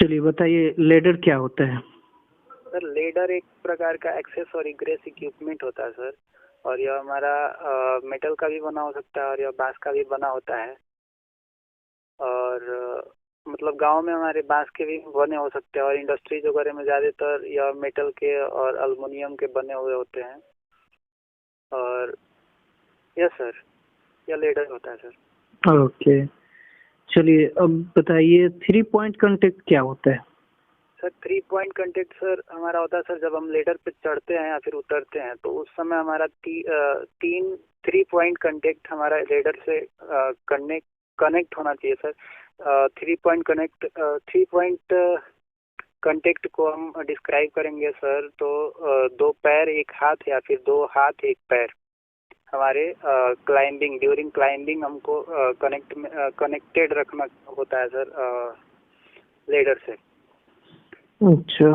चलिए बताइए लेडर क्या होता है? सर लेडर एक प्रकार का एक्सेस और इग्रेस इक्विपमेंट होता है सर। और यह हमारा मेटल का भी बना हो सकता है और यह बांस का भी बना होता है। और मतलब गांव में हमारे बांस के भी बने हो सकते हैं और इंडस्ट्रीज वगैरह में ज़्यादातर यह मेटल के और एल्युमिनियम के बने हुए होते हैं। और यस सर, यह लेडर होता है सर। ओके, चलिए अब बताइए 3 पॉइंट कांटेक्ट क्या होता है? सर 3 पॉइंट कांटेक्ट सर हमारा होता है सर, जब हम लेडर पे चढ़ते हैं या फिर उतरते हैं तो उस समय हमारा 3 पॉइंट कांटेक्ट हमारा लेडर से कनेक्ट होना चाहिए सर। 3 पॉइंट कांटेक्ट को हम डिस्क्राइब करेंगे सर तो 2 पैर एक हाथ या फिर 2 हाथ एक पैर हमारे ड्यूरिंग क्लाइंबिंग हमको कनेक्टेड रखना होता है सर लेडर से। अच्छा,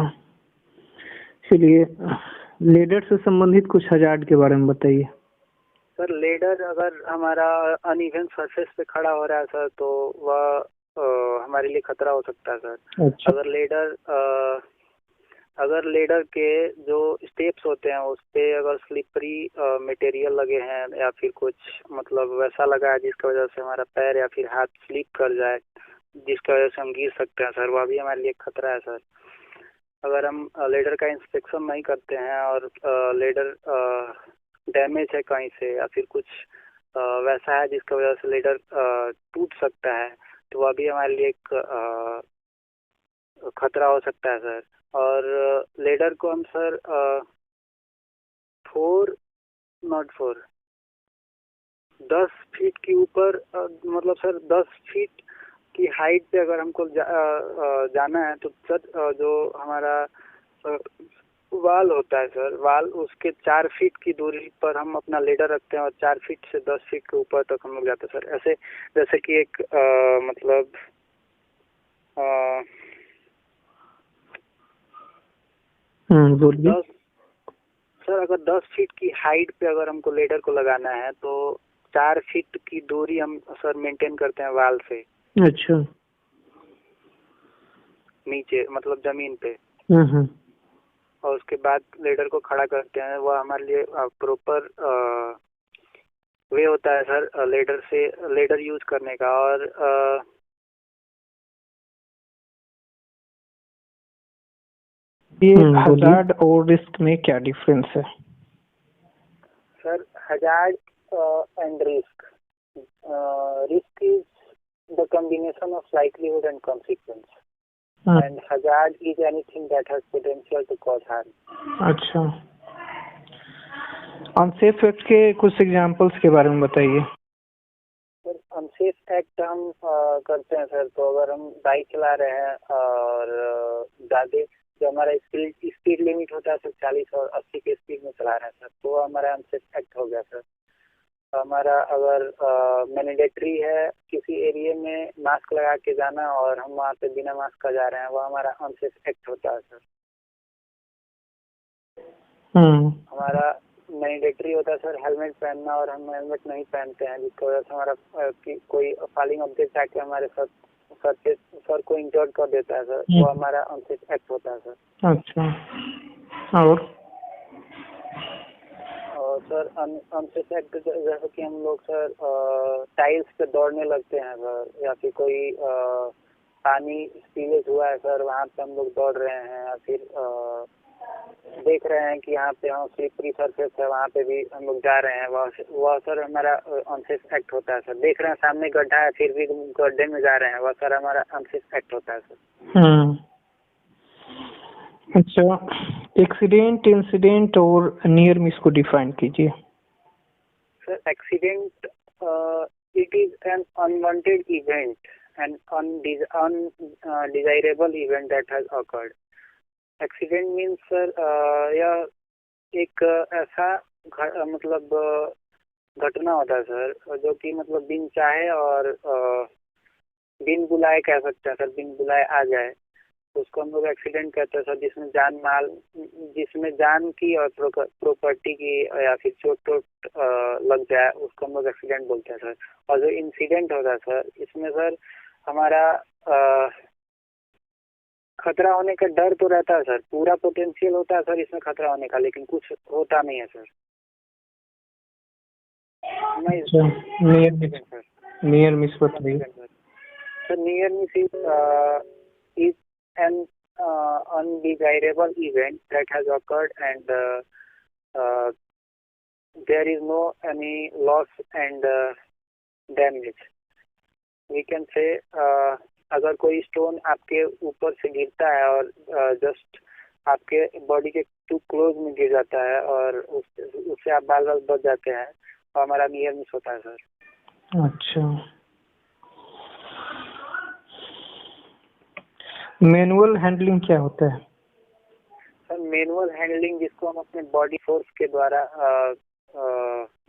चलिए लेडर से संबंधित कुछ हजार्ड के बारे में बताइए। सर लेडर अगर हमारा अनइवन सरफेस पे खड़ा हो रहा है सर तो वह हमारे लिए खतरा हो सकता है सर। अच्छा। अगर लेडर के जो स्टेप्स होते हैं उस पे अगर स्लिपरी मटेरियल लगे हैं या फिर कुछ मतलब वैसा लगा है जिसकी वजह से हमारा पैर या फिर हाथ स्लिप कर जाए, जिसकी वजह से हम गिर सकते हैं सर, वह भी हमारे लिए खतरा है सर। अगर हम लेडर का इंस्पेक्शन नहीं करते हैं और लेडर डैमेज है कहीं से या फिर कुछ वैसा है जिसकी वजह से लेडर टूट सकता है तो वह भी हमारे लिए एक खतरा हो सकता है सर। और लेडर को हम सर 10 फीट के ऊपर मतलब सर 10 फीट की हाइट पे अगर हमको जाना है तो सर जो हमारा वाल होता है सर, वाल उसके 4 फीट की दूरी पर हम अपना लेडर रखते हैं और 4 फीट से 10 फीट के ऊपर तक हम लोग जाते हैं सर। ऐसे जैसे कि एक मतलब बोलिए। 10 सर अगर 10 फीट की हाइट पे अगर हमको लेडर को लगाना है तो 4 फीट की दूरी हम सर मेंटेन करते हैं वाल से। अच्छा। नीचे मतलब जमीन पे। हम्म। और उसके बाद लेडर को खड़ा करते हैं, वह हमारे लिए प्रॉपर वे होता है सर लेडर यूज करने का। और ये हजार्ड और रिस्क में क्या डिफरेंस है? Sir hazard and risk is the combination of likelihood and consequence and hazard is anything that has potential to cause harm. अच्छा, अनसेफ एक्ट के कुछ एग्जांपल्स के बारे में बताइए। सर अनसेफ एक्ट हम करते हैं सर तो अगर हम बाइक चला रहे हैं और ज़्यादा जो हमारा स्पीड लिमिट होता है सर 40 और 80 के स्पीड में चला रहे हैं सर तो हमारा अनसेफ एक्ट हो गया सर। हमारा अगर मैंडेटरी है किसी एरिया में मास्क लगा के जाना और हम वहाँ पे बिना मास्क का जा रहे हैं, वह हमारा अनसेफ एक्ट होता है सर। हमारा मैंडेटरी होता है सर हेलमेट पहनना और हम हेलमेट नहीं पहनते हैं जिसकी वजह से हमारा कोई फॉलिंग ऑब्जेक्ट आके हमारे सर को इंजर्ड कर देता है सर, वो हमारा अनसेफ एक्ट होता है सर। अच्छा, और सर अनसेफ एक्ट जैसे कि हम लोग सर टाइल्स पे दौड़ने लगते हैं सर या फिर कोई पानी स्पीलेज हुआ है सर वहाँ पे हम लोग दौड़ रहे हैं या फिर देख रहे हैं कि यहाँ पे हम स्लिपरी सरफेस है वहाँ पे भी हम लोग जा रहे हैं, वह सर हमारा अनसेफ एक्ट होता है सर। देख रहे हैं सामने गड्ढा है फिर भी गड्ढे में जा रहे हैं, वह सर हमारा अनसेफ एक्ट होता है सर। अच्छा, एक्सीडेंट, इंसिडेंट और नियर मिस को डिफाइन कीजिए। Sir accident it is an unwanted event and undesirable event that has occurred. Accident means sir यह एक ऐसा मतलब घटना होता है सर जो कि मतलब बिन चाहे और बिन बुलाए कह सकते हैं सर, बिन बुलाए आ जाए उसको हम लोग एक्सीडेंट कहते हैं सर। जिसमें जान की और प्रॉपर्टी की या फिर चोट लग जाए उसको हम लोग एक्सीडेंट बोलते हैं सर। और जो इंसिडेंट होता है सर इसमें सर हमारा खतरा होने का डर तो रहता है सर, पूरा पोटेंशियल होता है सर इसमें खतरा होने का, लेकिन कुछ होता नहीं है सर। नहीं अच्छा, नियर मिस बताइए। Sir near miss is an undesirable event that has occurred and there is no any loss and damage. We can say अगर कोई स्टोन आपके ऊपर से गिरता है और जस्ट आपके बॉडी के टू क्लोज में गिर जाता है और उससे आप बाल बाल बच जाते हैं और हमारा नियर मिस होता है सर। अच्छा, मैनुअल हैंडलिंग क्या होता है? सर मैनुअल हैंडलिंग जिसको हम अपने बॉडी फोर्स के द्वारा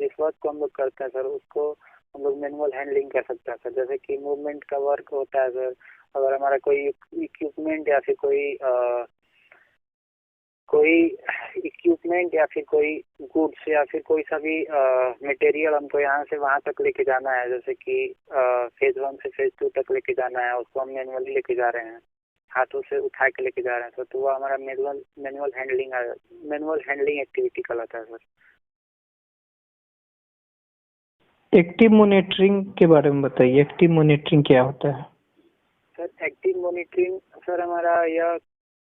जिस वर्क को हम लोग करते हैं सर उसको हम लोग मैनुअल हैंडलिंग कर सकते हैं सर। जैसे कि मूवमेंट का वर्क होता है सर, अगर हमारा कोई इक्विपमेंट या फिर कोई इक्विपमेंट या फिर कोई गुड्स या फिर कोई सा भी मटेरियल हमको यहाँ से वहाँ तक लेके जाना है, जैसे कि फेज 1 से फेज 2 तक लेके जाना है, उसको हम मैनुअली लेके जा रहे हैं, हाथों से उठा के लेके जा रहे हैं सर, तो वो हमारा मैनुअल हैंडलिंग एक्टिविटी कहलाता है सर। एक्टिव मॉनिटरिंग के बारे में बताइए, एक्टिव मॉनिटरिंग क्या होता है? सर एक्टिव मॉनिटरिंग सर हमारा यह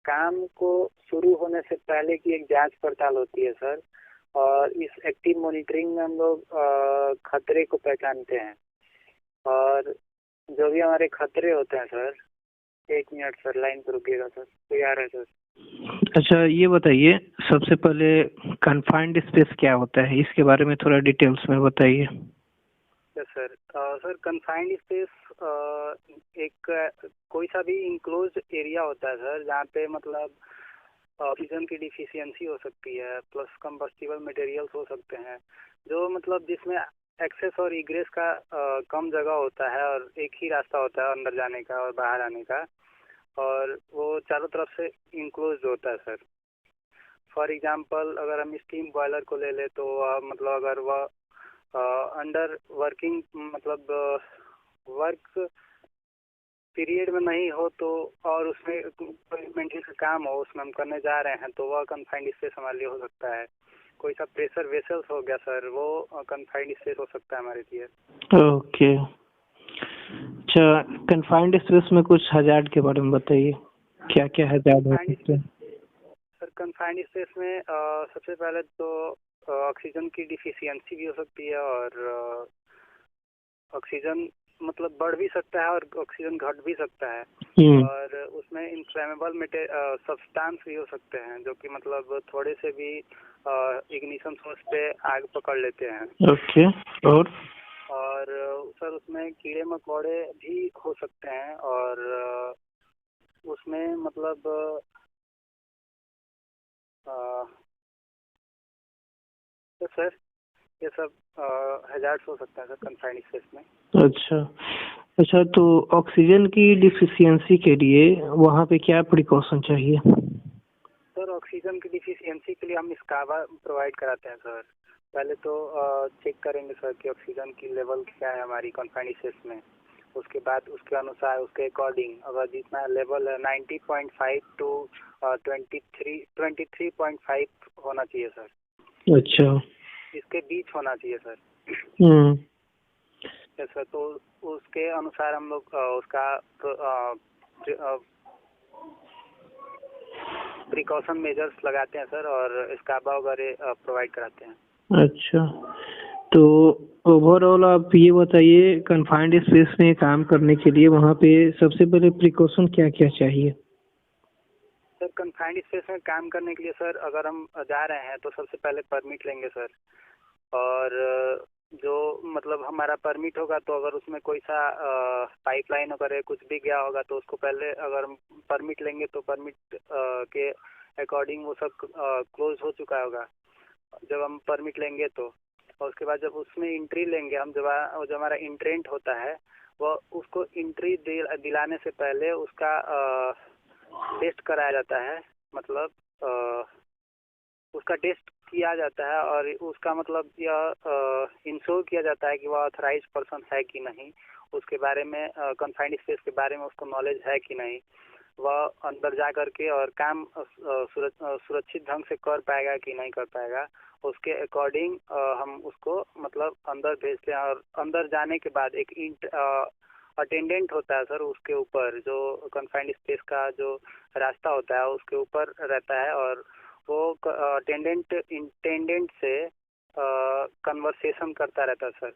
काम को शुरू होने से पहले की एक जांच पड़ताल होती है सर, और इस एक्टिव मॉनिटरिंग में हम लोग खतरे को पहचानते हैं और जो भी हमारे खतरे होते हैं सर। 1 मिनट सर लाइन पर रुकिएगा सर, कोई आ रहा है सर। अच्छा, ये बताइए सबसे पहले कन्फाइंड स्पेस क्या होता है, इसके बारे में थोड़ा डिटेल्स में बताइए। सर सर कन्फाइंड स्पेस एक कोई सा भी इंक्लोज एरिया होता है सर, जहाँ पे मतलब ऑक्सीजन की डिफिशियंसी हो सकती है, प्लस कंबस्टिबल मटेरियल्स हो सकते हैं, जो मतलब जिसमें एक्सेस और इग्रेस का कम जगह होता है और एक ही रास्ता होता है अंदर जाने का और बाहर आने का, और वो चारों तरफ से इंक्लोज होता है सर। फॉर एग्जांपल अगर हम स्टीम बॉयलर को ले ले तो मतलब अगर वह अंडर वर्किंग मतलब वर्क पीरियड में नहीं हो तो और उसमें कोई मेंटेनेंस का काम हो उसमें हम करने जा रहे हैं तो वह कन्फाइंड स्पेस हमारे लिए हो सकता है। कोई सा प्रेशर वेसल्स हो गया सर, वो कन्फाइंड स्पेस हो सकता है हमारे लिए। ओके, अच्छा, कन्फाइंड स्पेस में कुछ हजार्ड के बारे में बताइए, क्या क्या हजार्ड हो सकते हैं? सर कन्फाइंड स्पेस में सबसे पहले तो ऑक्सीजन की डिफिशियंसी भी हो सकती है और ऑक्सीजन मतलब बढ़ भी सकता है और ऑक्सीजन घट भी सकता है, और उसमें इन्फ्लेमेबल सब्सटेंस भी हो सकते हैं जो कि मतलब थोड़े से भी इग्निशन सोर्स पे आग पकड़ लेते हैं। ओके, और सर उसमें कीड़े मकोड़े भी हो सकते हैं और उसमें मतलब तो सर ये सब हैजार्ड्स हो सकता है सर कन्फाइंड स्पेस में। अच्छा, तो ऑक्सीजन की डिफिशियंसी के लिए वहाँ पे क्या प्रिकॉशन चाहिए? सर ऑक्सीजन की डिफिशियंसी के लिए हम स्काबा प्रोवाइड कराते हैं सर। पहले तो चेक करेंगे सर कि ऑक्सीजन की लेवल क्या है हमारी कन्फाइंड स्पेस में, उसके बाद उसके अनुसार उसके अकॉर्डिंग अगर जितना लेवल है 90.5 टू 23.5 होना चाहिए सर। अच्छा, इसके बीच होना चाहिए सर। यस सर, तो उसके अनुसार हम लोग उसका प्रिकॉशन मेजर्स लगाते हैं सर और स्काबा वगैरह प्रोवाइड कराते हैं। अच्छा, तो ओवरऑल आप ये बताइए कन्फाइंड स्पेस में काम करने के लिए वहाँ पे सबसे पहले प्रिकॉशन क्या क्या चाहिए? सर कन्फाइंड स्पेस में काम करने के लिए सर अगर हम जा रहे हैं तो सबसे पहले परमिट लेंगे सर, और जो मतलब हमारा परमिट होगा तो अगर उसमें कोई सा पाइपलाइन वगैरह कुछ भी गया होगा तो उसको पहले अगर हम परमिट लेंगे तो परमिट के अकॉर्डिंग वो सब क्लोज हो चुका होगा जब हम परमिट लेंगे तो। और उसके बाद जब उसमें एंट्री लेंगे हम, जब हमारा इंट्रेंट होता है वो उसको एंट्री दिलाने से पहले उसका टेस्ट कराया जाता है, मतलब उसका टेस्ट किया जाता है और उसका मतलब यह इंश्योर किया जाता है कि वह ऑथराइज्ड पर्सन है कि नहीं, उसके बारे में कन्फाइंड स्पेस के बारे में उसको नॉलेज है कि नहीं। वह अंदर जा करके और काम सुरक्षित ढंग से कर पाएगा कि नहीं कर पाएगा, उसके अकॉर्डिंग हम उसको मतलब अंदर भेजते हैं। और अंदर जाने के बाद एक अटेंडेंट होता है सर, उसके ऊपर जो कन्फाइंड स्पेस का जो रास्ता होता है उसके ऊपर रहता है, और वो इंटेंडेंट से कन्वर्सेशन करता रहता है सर।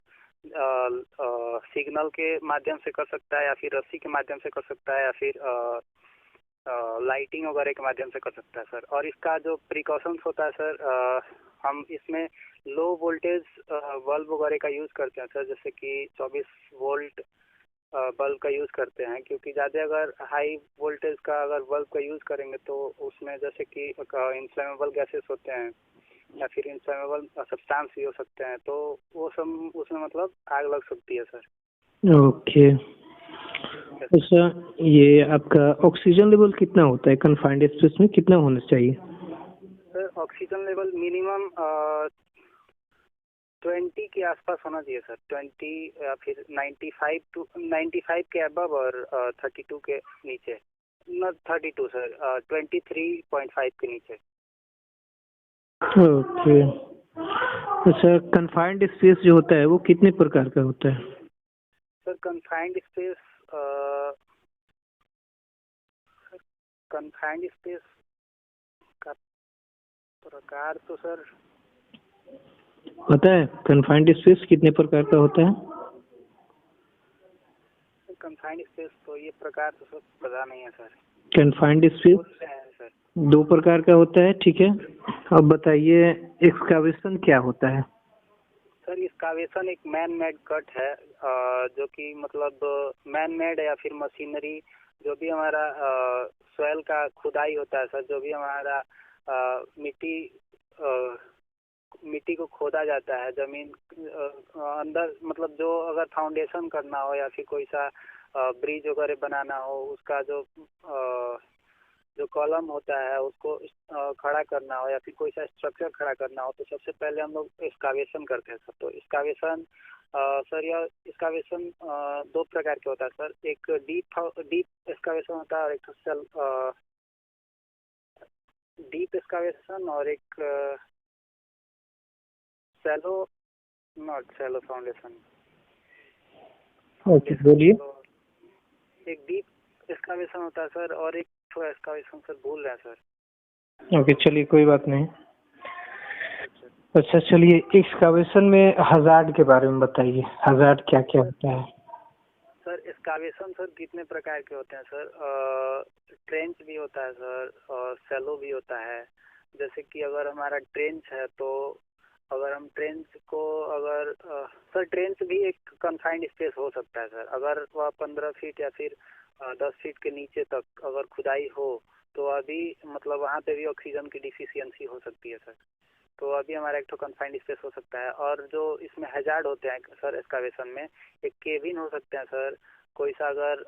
सिग्नल के माध्यम से कर सकता है, या फिर रस्सी के माध्यम से कर सकता है, या फिर लाइटिंग वगैरह के माध्यम से कर सकता है सर। और इसका जो प्रिकॉशंस होता है सर, हम इसमें लो वोल्टेज बल्ब वगैरह का यूज़ करते हैं सर, जैसे कि 24 वोल्ट बल्ब का यूज़ करते हैं, क्योंकि ज़्यादा अगर हाई वोल्टेज का अगर बल्ब का यूज़ करेंगे तो उसमें जैसे कि इन्फ्लेमेबल गैसेस होते हैं या फिर इन्फ्लेमेबल सब्सटेंस भी हो सकते हैं, तो वो सब उसमें मतलब आग लग सकती है सर। ओके। अच्छा, ये आपका ऑक्सीजन लेवल कितना होता है कन्फाइंड स्पेस में, कितना होना चाहिए सर? ऑक्सीजन लेवल मिनिमम 20 के आसपास होना चाहिए सर, 20 या फिर 95 के अबव, और 32 के नीचे, न 32 सर, 23.5 के नीचे। ओके। अच्छा, कन्फाइंड स्पेस जो होता है वो कितने प्रकार का होता है सर? कन्फाइंड स्पेस का प्रकार तो सर पता है? कन्फाइंड स्पेस कितने प्रकार का होता है? कन्फाइंड स्पेस तो ये प्रकार तो सर पता नहीं है सर। कन्फाइंड स्पेस सर 2 प्रकार का होता है, ठीक है। अब बताइए एक्सकावेशन क्या होता है? सर एक्सकावेशन एक मैन मेड कट है, जो कि मतलब मैन मेड या फिर मशीनरी, जो भी हमारा सॉइल का खुदाई होता है सर, जो भी हमारा मिट्टी को खोदा जाता है जमीन अंदर, मतलब जो अगर फाउंडेशन करना हो या फिर कोई सा ब्रिज वगैरह बनाना हो, उसका जो कॉलम होता है उसको खड़ा करना हो, या फिर कोई सा स्ट्रक्चर खड़ा करना हो, तो सबसे पहले हम लोग एक्सकावेशन करते हैं सर। तो एक्सकावेशन सर, यह एक्सकावेशन 2 प्रकार के होता है सर। एक डीप एक्सकावेशन होता है, और एक डीप एक्सकावेशन, और एक नॉट शैलो फाउंडेशन। ओके, बोलिए। एक डीप एक्सकावेशन होता है सर, और एक छोटा एक्सकावेशन सर, भूल रहे हैं सर। ओके, चलिए कोई बात नहीं। अच्छा, चलिए एक्सकावेशन में हजार्ड के बारे में बताइए, हजार्ड क्या क्या होता है? सर एक्सकावेशन सर कितने प्रकार के होते हैं सर? ट्रेंच भी होता है सर, और शैलो भी होता है। जैसे कि अगर हमारा ट्रेंच है, तो अगर हम ट्रेंच को अगर सर, ट्रेंच भी एक कन्फाइंड स्पेस हो सकता है सर, अगर वह 15 फीट या फिर 10 फीट के नीचे तक अगर खुदाई हो, तो अभी मतलब वहाँ पे भी ऑक्सीजन की डिफिशियंसी हो सकती है सर। तो अभी हमारा एक तो कन्फाइंड स्पेस हो सकता है। और जो इसमें हैजार्ड होते हैं सर एक्सकावेशन में, एक केबिन हो सकते हैं सर, कोई सा अगर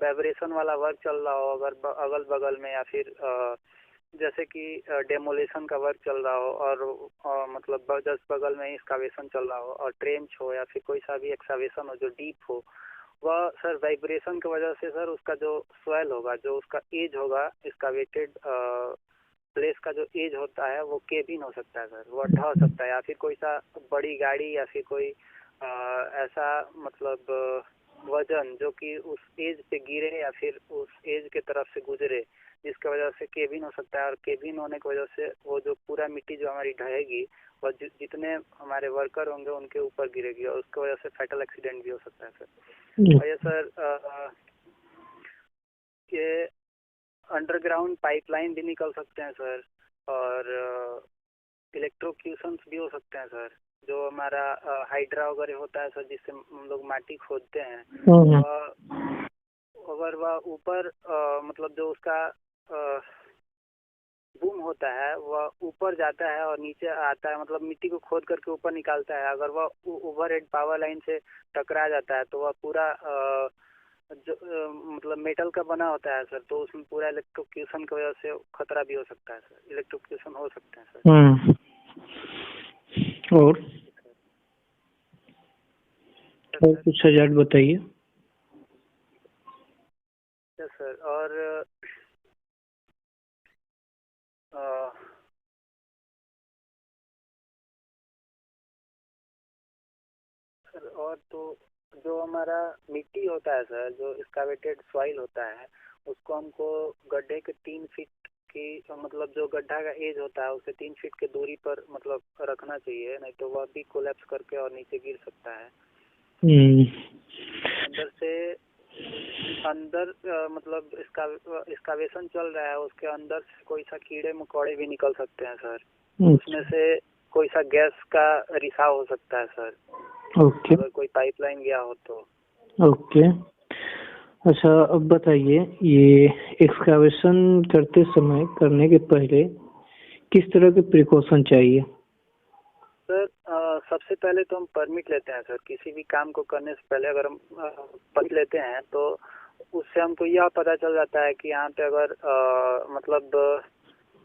वाइब्रेशन वाला वर्क चल रहा हो अगर अगल बगल में, या फिर जैसे कि डेमोलेशन का वर्क चल रहा हो, और मतलब जस्ट बगल में ही एक्सकावेशन चल रहा हो, और ट्रेंच हो या फिर कोई सा भी एक्सकावेशन हो जो डीप हो, वह सर वाइब्रेशन की वजह से सर उसका जो सॉइल होगा, जो उसका एज होगा, एक्सकावेटेड प्लेस का जो एज होता है, वो केबिन हो सकता है सर, वो ढह सकता है, या फिर कोई सा बड़ी गाड़ी, या फिर कोई ऐसा मतलब वजन जो कि उस एज पे गिरे या फिर उस एज के तरफ से गुजरे, जिसकी वजह से केबिन हो सकता है। और केबिन होने की वजह से वो जो पूरा मिट्टी जो हमारी ढहेगी, वह जितने हमारे वर्कर होंगे उनके ऊपर गिरेगी, और उसकी वजह से फैटल एक्सीडेंट भी हो सकता है सर। और ये सर ये अंडरग्राउंड पाइपलाइन भी निकल सकते हैं सर, और इलेक्ट्रोक्यूशंस भी हो सकते हैं सर, जो हमारा हाइड्रा वगैरह होता है सर, जिससे हम लोग माटी खोदते हैं, अगर वह ऊपर मतलब जो उसका बूम होता है वह ऊपर जाता है और नीचे आता है, मतलब मिट्टी को खोद करके ऊपर निकालता है, अगर वह ओवरहेड पावर लाइन से टकरा जाता है, तो वह पूरा जो मतलब मेटल का बना होता है सर, तो उसमें पूरा इलेक्ट्रोक्यूशन की वजह से खतरा भी हो सकता है सर, इलेक्ट्रोक्यूशन हो सकते हैं सर। और कुछ हजार बताइए। Yes sir. और अ, सर और तो जो हमारा मिट्टी होता है सर, जो एक्सकावेटेड सॉइल होता है, उसको हमको गड्ढे के 3 फीट की मतलब जो गड्ढा का एज होता है उससे 3 फीट की दूरी पर मतलब रखना चाहिए, नहीं तो वह भी कोलैप्स करके और नीचे गिर सकता है। अंदर से अंदर मतलब इसका एक्सकावेशन चल रहा है, उसके अंदर से कोई सा कीड़े मकोड़े भी निकल सकते हैं सर। उसमें से कोई सा गैस का रिसाव हो सकता है सर। ओके अगर कोई पाइपलाइन गया हो तो। ओके। अच्छा, अब बताइए, ये एक्सकावेशन करते समय, करने के पहले किस तरह के प्रिकॉशन चाहिए? सर सबसे पहले तो हम परमिट लेते हैं सर। किसी भी काम को करने से पहले अगर हम परमिट लेते हैं तो उससे हमको यह पता चल जाता है कि यहाँ पे अगर मतलब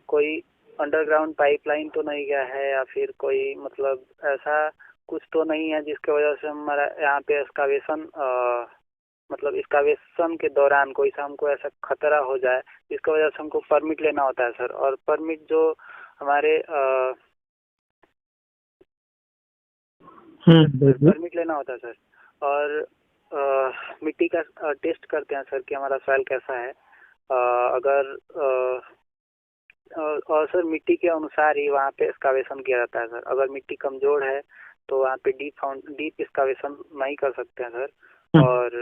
कोई अंडरग्राउंड पाइपलाइन तो नहीं गया है, या फिर कोई मतलब ऐसा कुछ तो नहीं है जिसके वजह से हमारा यहाँ पे एक्सकावेशन मतलब एक्सकावेशन के दौरान कोई सा हमको ऐसा खतरा हो जाए जिसकी वजह से हमको परमिट लेना होता है सर। और परमिट जो हमारे परमिट लेना होता है सर। और मिट्टी का टेस्ट करते हैं सर कि हमारा सॉइल कैसा है। अगर और सर मिट्टी के अनुसार ही वहाँ पे एक्सकावेशन किया जाता है सर। अगर मिट्टी कमजोर है तो वहाँ पे डीप एक्सकावेशन नहीं कर सकते हैं सर। और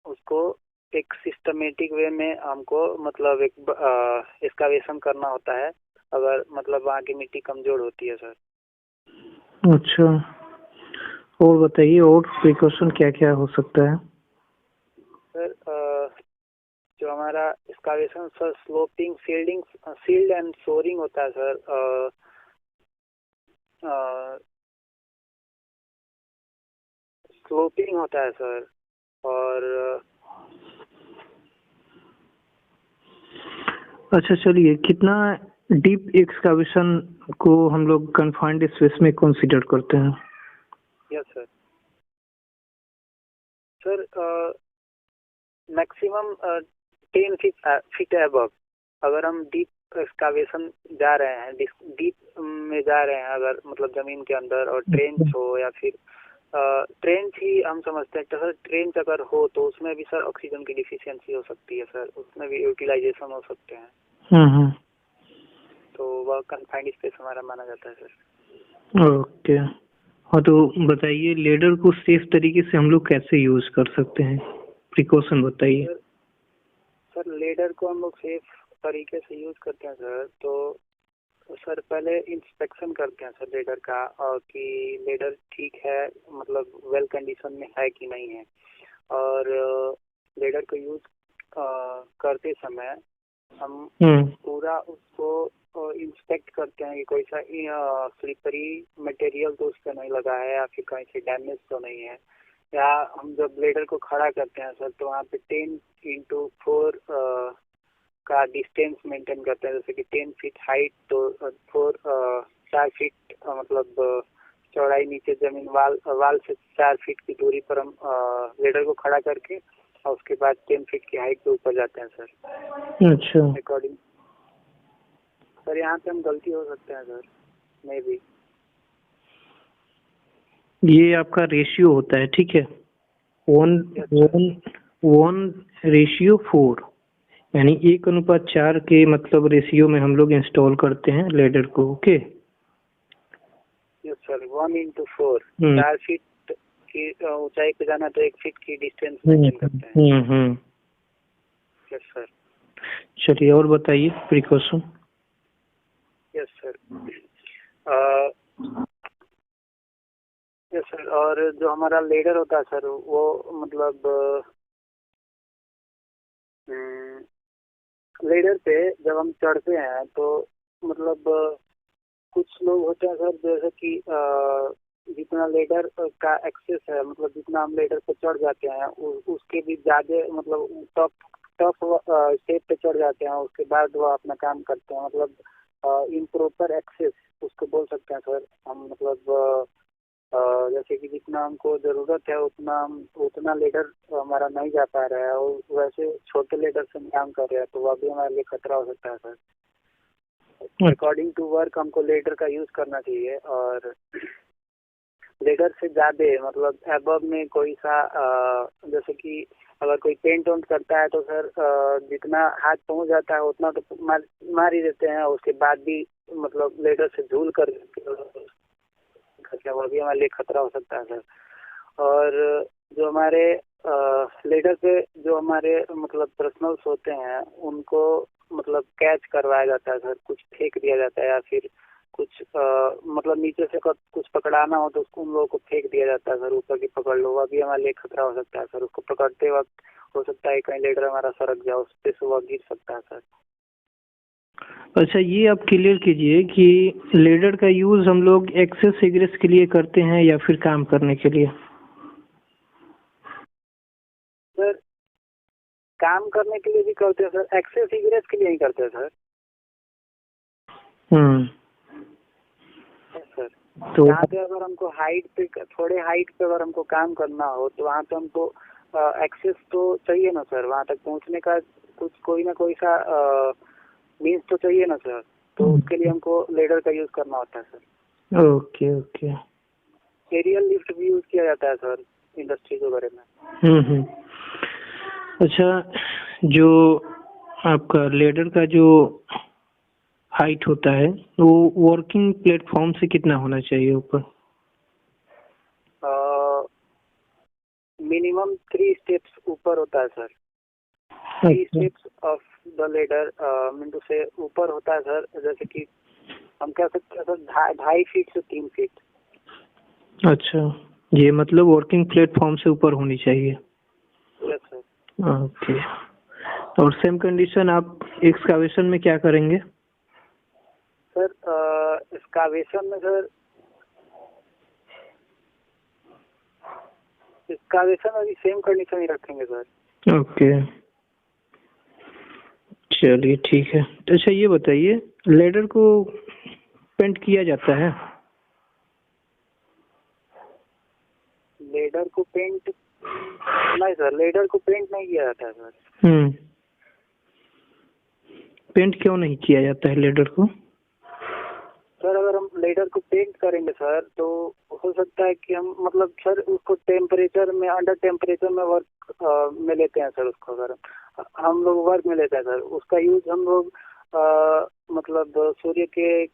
उसको एक सिस्टमेटिक वे में हमको मतलब एक एक्सकावेशन करना होता है, अगर मतलब वहाँ की मिट्टी कमजोर होती है सर। अच्छा, और बताइए, और प्रिकॉशन क्या क्या हो सकता है? सर जो हमारा excavation sir, sloping, shield and shoring होता है सर। स्लोपिंग होता है सर। और अच्छा, चलिए, कितना डीप एक्सकावेशन को हम लोग कन्फाइंड स्पेस में कंसीडर करते हैं? Yes sir. Sir maximum 10 feet above. अगर हम डीप एक्सकावेशन जा रहे हैं, डीप में जा रहे हैं अगर मतलब जमीन के अंदर, और ट्रेंच हो या फिर ट्रेंच ही हम समझते हैं तो सर, ट्रेंच अगर हो तो उसमें भी सर ऑक्सीजन की डिफिशियंसी हो सकती है सर, उसमें भी यूटिलाइजेशन हो सकते हैं। तो वह कन्फाइंड स्पेस हमारा माना जाता है सर। ओके। हाँ, तो बताइए, लेडर को सेफ तरीके से हम लोग कैसे यूज कर सकते हैं? प्रिकॉशन बताइए। सर लेडर को हम लोग सेफ तरीके से यूज करते हैं सर। तो सर पहले इंस्पेक्शन करते हैं सर लेडर का, और कि लेडर ठीक है, मतलब वेल कंडीशन में है कि नहीं है। और लेडर को यूज करते समय हम पूरा उसको इंस्पेक्ट करते हैं कि कोई सा स्लिपरी मटेरियल तो उस पर नहीं लगा है, या फिर कहीं से डैमेज तो नहीं है। या हम जब ब्लेडर को खड़ा करते हैं सर, तो वहाँ पे 10x4 का डिस्टेंस मेंटेन करते हैं। जैसे कि 10 फीट हाइट तो 4 फीट मतलब चौड़ाई नीचे जमीन वाल से 4 फीट की दूरी पर हम ब्लेडर को खड़ा करके, और उसके बाद 10 फीट की हाइट पे ऊपर जाते हैं सर। अच्छा अकॉर्डिंग सर, यहाँ पे हम गलती हो सकते हैं सर, मे बी। ये आपका रेशियो होता है, ठीक है? 1:4, यानी 1:4 के मतलब रेशियो में हम लोग इंस्टॉल करते हैं लेडर को। Okay, yes sir. 1:4, 4 फीट की ऊंचाई पे जाना तो 1 फीट की डिस्टेंस मेंटेन करते हैं। Yes sir. चलिए, और बताइए precaution. Yes sir. Yes sir. और जो हमारा लेडर होता है सर, वो मतलब लेडर पे जब हम चढ़ते हैं तो मतलब कुछ लोग होते हैं सर, जैसे कि जितना लेडर का एक्सेस है, मतलब जितना हम लेडर पे चढ़ जाते हैं उसके भी ज्यादा मतलब टॉप टॉप स्टेप पे चढ़ जाते हैं, उसके बाद वो अपना काम करते हैं। मतलब इम्प्रॉपर एक्सेस उसको बोल सकते हैं सर हम। मतलब जैसे कि जितना हमको ज़रूरत है उतना लेडर हमारा नहीं जा पा रहा है, और वैसे छोटे लेडर से हम काम कर रहे हैं, तो वह भी हमारे लिए खतरा हो सकता है सर। अकॉर्डिंग टू वर्क हमको लेडर का यूज़ करना चाहिए, और लेडर से ज़्यादा मतलब एबव में कोई सा जैसे कि अगर कोई पेंट वेंट करता है तो सर जितना हाथ पहुंच जाता है उतना तो मार ही देते हैं, उसके बाद भी मतलब लेडर से झूल कर वो भी हमारे लिए खतरा हो सकता है सर। और जो हमारे लेडर पे जो हमारे मतलब पर्सनल्स होते हैं उनको मतलब कैच करवाया जाता है सर, कुछ फेंक दिया जाता है, या फिर कुछ मतलब नीचे से कुछ पकड़ाना हो तो उसको उन लोगों को फेंक दिया जाता है सर, ऊपर की पकड़ लो, वह भी हमारे लिए खतरा हो सकता है सर। उसको पकड़ते वक्त हो सकता है कहीं लेडर हमारा सरक जाए, उस पे से वह गिर सकता है सर। अच्छा, ये आप क्लियर कीजिए कि लेडर का यूज हम लोग एक्सेस इग्रेस के लिए करते हैं या फिर काम करने के लिए? सर काम करने के लिए भी करते हैं सर, एक्सेस इग्रेस के लिए ही करते हैं सर। सर तो यहाँ पे अगर हमको हाइट पे थोड़े हाइट पे अगर हमको काम करना हो तो वहाँ पे हमको एक्सेस तो चाहिए ना सर, वहाँ तक पहुँचने का कुछ कोई ना कोई सा मीन्स तो चाहिए ना सर, तो उसके लिए हमको लेडर का यूज करना होता है sir. Okay okay. Aerial lift भी यूज किया जाता है सर इंडस्ट्रीज वगैरह में। अच्छा, जो आपका लेडर का जो हाइट होता है वो वर्किंग प्लेटफॉर्म से कितना होना चाहिए ऊपर? मिनिमम 3 स्टेप्स ऊपर होता है sir. 3 steps of the ladder Mintu से ऊपर होता है सर, जैसे कि हम कह सकते हैं सर 2.5 फीट से 3 फीट। अच्छा, ये मतलब वर्किंग प्लेटफॉर्म से ऊपर होनी चाहिए। Yes sir. ओके। और सेम कंडीशन आप एक्सकावेशन में क्या करेंगे? सर एक्सकावेशन में सर एक्सकावेशन अभी सेम कंडीशन ही रखेंगे सर। ओके, चलिए ठीक है। अच्छा, ये बताइए लेडर को पेंट किया जाता है? लेडर को पेंट नहीं सर, लेडर को पेंट नहीं किया जाता है सर। पेंट क्यों नहीं किया जाता है लेडर को? सर अगर हम लेडर को पेंट करेंगे सर तो हो सकता है कि हम मतलब सर उसको टेम्परेचर में अंडर टेम्परेचर में वर्क में लेते हैं सर। उसको अगर हम लोग वर्क में लेते हैं सर, उसका यूज हम लोग मतलब सूर्य के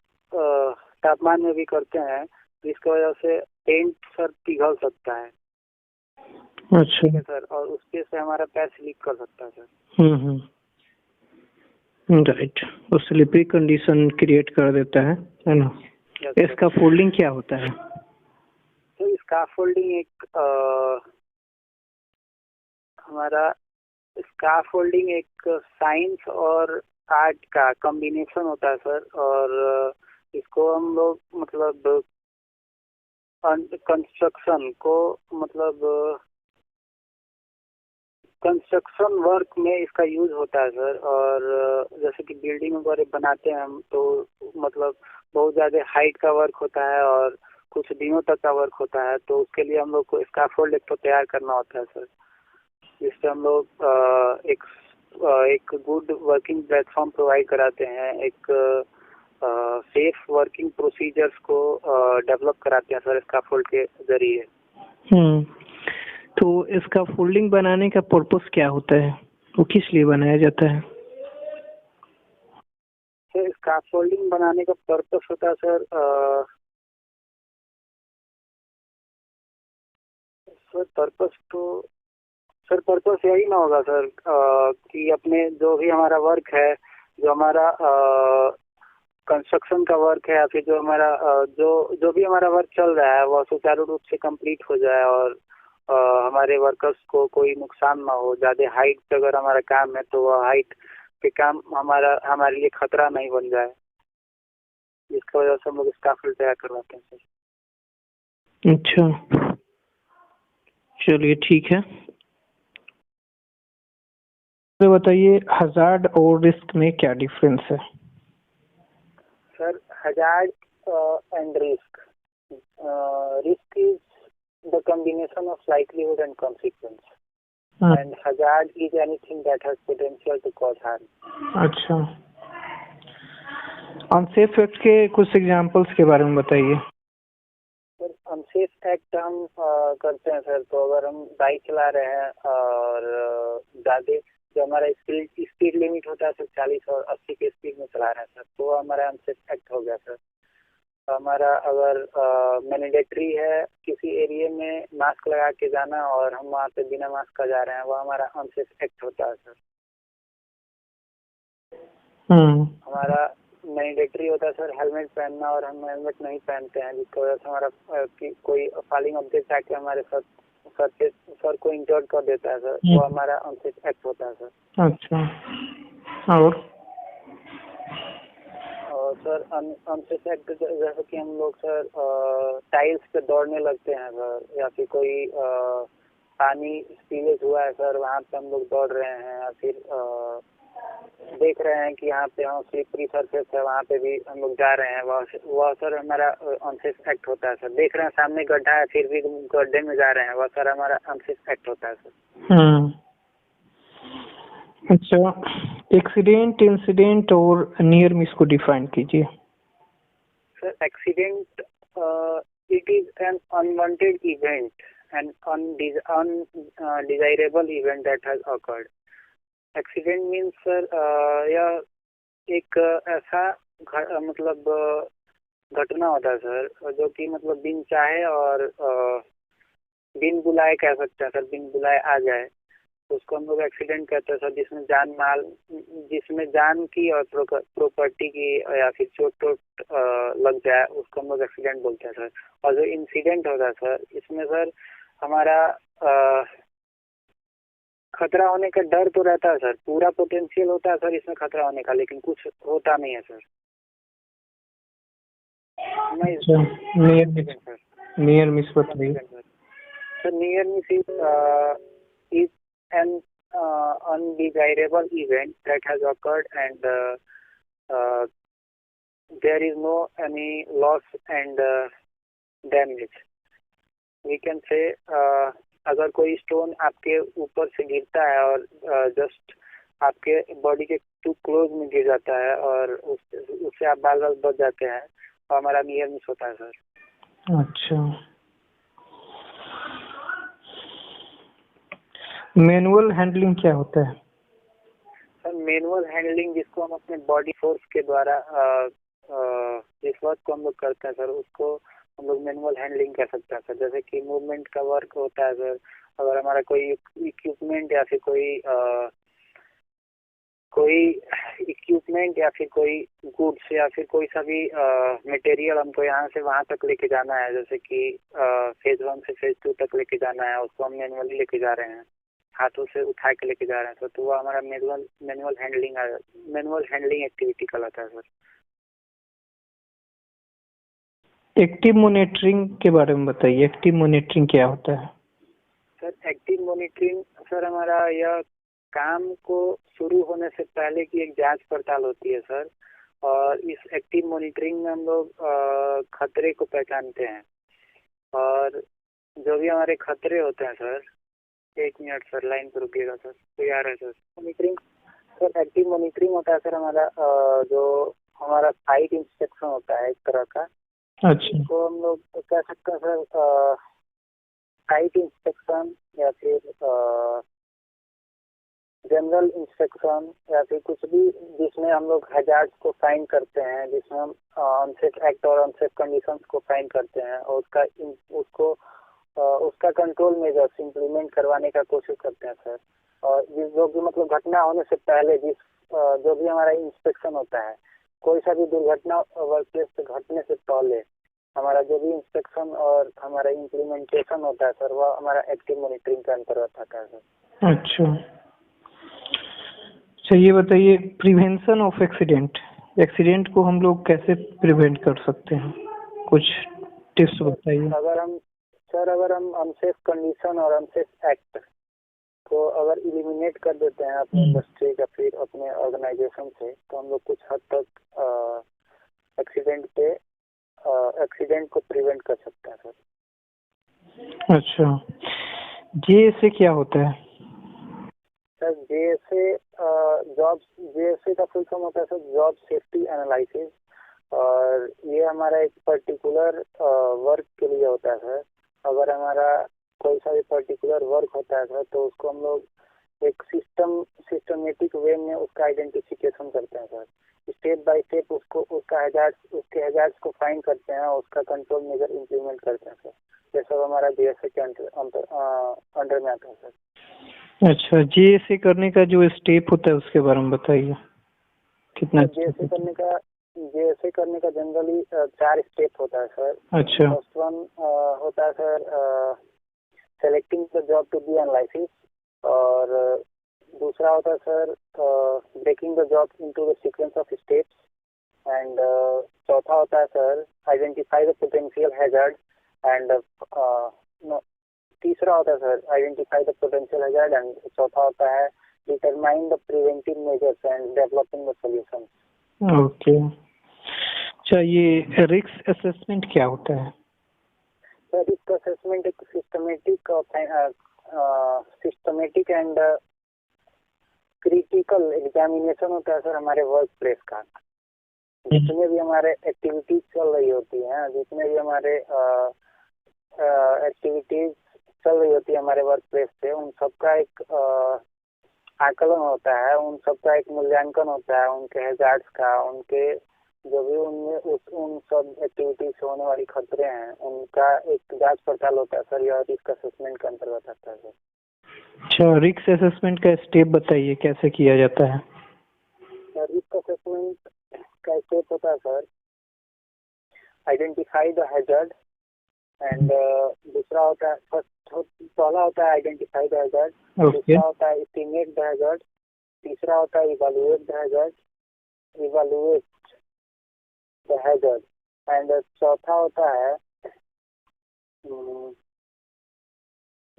तापमान में भी करते हैं, जिसकी वजह से पेंट सर पिघल सकता है। अच्छा सर और उसके से हमारा पैर स्लिप कर सकता है सर। राइट, वो स्लिपरी कंडीशन क्रिएट कर देता है ना। इसका फोल्डिंग क्या होता है? तो इसका फोल्डिंग एक हमारा स्काफोल्डिंग एक साइंस और आर्ट का कॉम्बिनेशन होता है सर, और इसको हम लोग मतलब कंस्ट्रक्शन को मतलब कंस्ट्रक्शन वर्क में इसका यूज होता है सर। और जैसे कि बिल्डिंग वगैरह बनाते हैं हम तो मतलब बहुत ज़्यादा हाइट का वर्क होता है और कुछ दिनों तक का वर्क होता है, तो उसके लिए हम लोग को स्काफोल्ड एक तो तैयार करना होता है सर, जिससे हम लोग एक गुड वर्किंग प्लेटफॉर्म प्रोवाइड कराते हैं, एक सेफ वर्किंग प्रोसीजर्स को डेवलप कराते हैं सर स्काफोल्ड के जरिए। तो इसका फोल्डिंग बनाने का पर्पस क्या होता है, वो किस लिए बनाया जाता है? सर स्काफोल्डिंग बनाने का पर्पस होता है सर पर्पस यही ना होगा सर कि अपने जो भी हमारा वर्क है, जो हमारा कंस्ट्रक्शन का वर्क है, या फिर जो हमारा जो भी हमारा वर्क चल रहा है वह सुचारू रूप से कंप्लीट हो जाए, और हमारे वर्कर्स को कोई नुकसान ना हो। ज़्यादा हाइट पे अगर हमारा काम है तो वह हाइट पे काम हमारे लिए खतरा नहीं बन जाए, जिसकी वजह से हम लोग स्काफोल्ड तैयार करवाते हैं सर। अच्छा, चलिए ठीक है। तो बताइए हजार्ड और रिस्क में क्या डिफरेंस है? Sir hazard and risk risk is the combination of livelihood and consequence, and hazard is anything that has potential to cause harm. अच्छा, अनसेफ एक्ट के कुछ एग्जांपल्स के बारे में बताइए। सर अनसेफ एक्ट हम करते हैं सर, तो अगर हम बाइक चला रहे हैं और ज़्यादा जो हमारा स्पीड लिमिट होता है सर 40 और 80 के स्पीड में चला रहे हैं सर, तो हमारा अनसेफ एक्ट हो गया सर। हमारा अगर मैंडेटरी है किसी एरिया में मास्क लगा के जाना और हम वहाँ पे बिना मास्क का जा रहे हैं, वो हमारा अनसेफ एक्ट होता है सर। हमारा मैंडेटरी होता है सर हेलमेट पहनना, और हम हेलमेट नहीं पहनते हैं, जिसकी वजह से हमारा कोई फॉलिंग ऑब्जेक्ट आके हमारे सर को इंजर्ड कर देता है सर, वो हमारा अनसेफ एक्ट होता है सर। अच्छा, और सर अनसेफ एक्ट जैसे कि हम लोग सर टाइल्स पे दौड़ने लगते हैं सर, या फिर कोई पानी स्पीलेज हुआ है सर, वहाँ पे हम लोग दौड़ रहे हैं, या फिर देख रहे हैं कि यहाँ पे हम स्लिपरी सरफेस है वहाँ पे भी हम लोग जा रहे हैं, वह सर हमारा अनसेफ एक्ट होता है सर। देख रहे हैं सामने गड्ढा है फिर भी गड्ढे में जा रहे हैं, वह सर हमारा अनसेफ एक्ट होता है सर। अच्छा, एक्सीडेंट, इंसिडेंट और नियर मिस को डिफाइन कीजिए। Sir accident it is an unwanted event and undesirable event that has occurred. Accident means sir यह एक ऐसा मतलब घटना होता है सर जो कि मतलब बिन चाहे और बिन बुलाए कह सकते हैं सर, बिन बुलाए आ जाए, उसको हम लोग एक्सीडेंट कहते हैं सर। जिसमें जान की और प्रॉपर्टी की या फिर चोट लग जाए, उसको हम लोग एक्सीडेंट बोलते हैं सर। और जो इंसिडेंट होता है सर, इसमें सर हमारा खतरा होने का डर तो रहता है सर, पूरा पोटेंशियल होता है सर इसमें खतरा होने का, लेकिन कुछ होता नहीं है सर। नियर मिस बताइए sir. Near miss is an undesirable event that has occurred and there is no any loss and damage. We can say अगर कोई स्टोन आपके ऊपर से गिरता है और जस्ट आपके बॉडी के टू क्लोज में गिर जाता है और उससे आप बाल बच जाते हैं, तो हमारा नियर मिस होता है सर। अच्छा, मैनुअल हैंडलिंग क्या होता है? सर मैनुअल हैंडलिंग जिसको हम अपने बॉडी फोर्स के द्वारा जिस वर्क को हम लोग करते हैं सर, उसको हम लोग मैनुअल हैंडलिंग कर सकते हैं सर। जैसे कि मूवमेंट का वर्क होता है सर, अगर हमारा कोई इक्विपमेंट या फिर कोई इक्विपमेंट या फिर कोई गुड्स या फिर कोई सा भी मटेरियल हमको यहाँ से वहाँ तक लेके जाना है, जैसे कि फेज 1 से फेज 2 तक लेके जाना है, उसको हम मैनुअली लेके जा रहे हैं, हाथों से उठा के लेके जा रहे हैं, तो वो हमारा मैनुअल हैंडलिंग एक्टिविटी कहलाता है सर। एक्टिव मॉनिटरिंग के बारे में बताइए, एक्टिव मॉनिटरिंग क्या होता है? सर एक्टिव मॉनिटरिंग सर हमारा यह काम को शुरू होने से पहले की एक जांच पड़ताल होती है सर, और इस एक्टिव मॉनिटरिंग में हम लोग खतरे को पहचानते हैं, और जो भी हमारे खतरे होते हैं सर, 1 मिनट सर लाइन पर रुकिएगा सर, कोई आ रहा है sir. Monitoring sir, active monitoring होता है सर हमारा जो हमारा साइट इंस्पेक्शन होता है एक तरह का। अच्छा, तो हम लोग कह सकते हैं सर साइट इंस्पेक्शन या फिर जनरल इंस्पेक्शन या फिर कुछ भी जिसमें हम लोग हैजार्ड्स को फाइंड करते हैं, जिसमें हम अनसेफ एक्ट और अनसेफ कंडीशंस को फाइंड करते हैं और उसका कंट्रोल मेजर्स इम्प्लीमेंट करवाने का कोशिश करते हैं सर। और जो भी मतलब घटना होने से पहले जो भी हमारा इंस्पेक्शन होता है, कोई सा भी दुर्घटना वर्क प्लेस पे घटने से पहले हमारा जो भी इंस्पेक्शन और हमारा इम्प्लीमेंटेशन होता है सर, वह हमारा एक्टिव मॉनिटरिंग के अंतर्गत आता है सर। अच्छा, ये बताइए प्रिवेंशन ऑफ एक्सीडेंट को हम लोग कैसे प्रिवेंट कर सकते हैं, कुछ टिप्स बताइए। अगर हम अनसेफ कंडीशन और अनसेफ एक्ट को अगर इलिमिनेट कर देते हैं अपने इंडस्ट्री या फिर अपने ऑर्गेनाइजेशन से, तो हम लोग कुछ हद तक एक्सीडेंट पे एक्सीडेंट को प्रिवेंट कर सकता है सर। अच्छा, जेएसए क्या होता है? सर जेएसए का फुल फॉर्म होता है सर जॉब सेफ्टी एनालिसिस, और ये हमारा एक पर्टिकुलर वर्क के लिए होता है सर। अगर हमारा कोई सा भी पर्टिकुलर वर्क होता है सर तो उसको हम लोग एक सिस्टमेटिक वे में उसका आइडेंटिफिकेशन करते हैं सर। स्टेप बाय स्टेप उसके हैजार्ड्स को फाइंड करते हैं और उसका कंट्रोल मेजर इम्प्लीमेंट करते हैं सर। ये सब हमारा जेएसए के अंडर में आता है सर। अच्छा, जेएसए करने का जो स्टेप होता है उसके बारे में बताइए, कितना? जेएसए करने का जनरली 4 स्टेप होता है सर। अच्छा। फर्स्ट वन होता है sir selecting the job to be analysis, और दूसरा होता है sir breaking the job into the sequence of steps, and चौथा होता है sir identify the potential hazard, and तीसरा होता है sir identify the potential hazard, and चौथा होता है determine the preventive measures and developing the solution. Okay. अच्छा, ये रिस्क असेसमेंट क्या होता है? सर रिस्क असेसमेंट एक सिस्टमेटिक एंड क्रिटिकल एग्जामिनेशन होता है सर हमारे वर्क प्लेस का। जितने भी हमारे एक्टिविटीज चल रही होती हैं, जितने भी हमारे एक्टिविटीज चल रही होती है हमारे वर्क प्लेस पे, उन सबका एक आकलन होता है, उन सबका एक मूल्यांकन होता है, उनके हैजार्ड्स का, उनके जो भी उनमें उन सब एक्टिविटीज से होने वाली खतरे हैं उनका एक जांच पड़ताल होता है सर। यह रिस्क असेसमेंट के अंतर्गत आता है सर। अच्छा, रिस्क असेसमेंट का स्टेप बताइए कैसे किया जाता है? रिस्क असेसमेंट का स्टेप होता है sir identify the hazard, and दूसरा होता है पहला होता है आइडेंटिफाई द हैजार्ड, दूसरा होता है एस्टिमेट द हैजार्ड, तीसरा होता है इवैल्यूएट द हैजार्ड, एंड चौथा होता है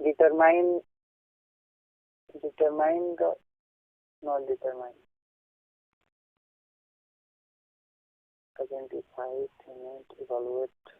determine the not determine identify, estimate, evaluate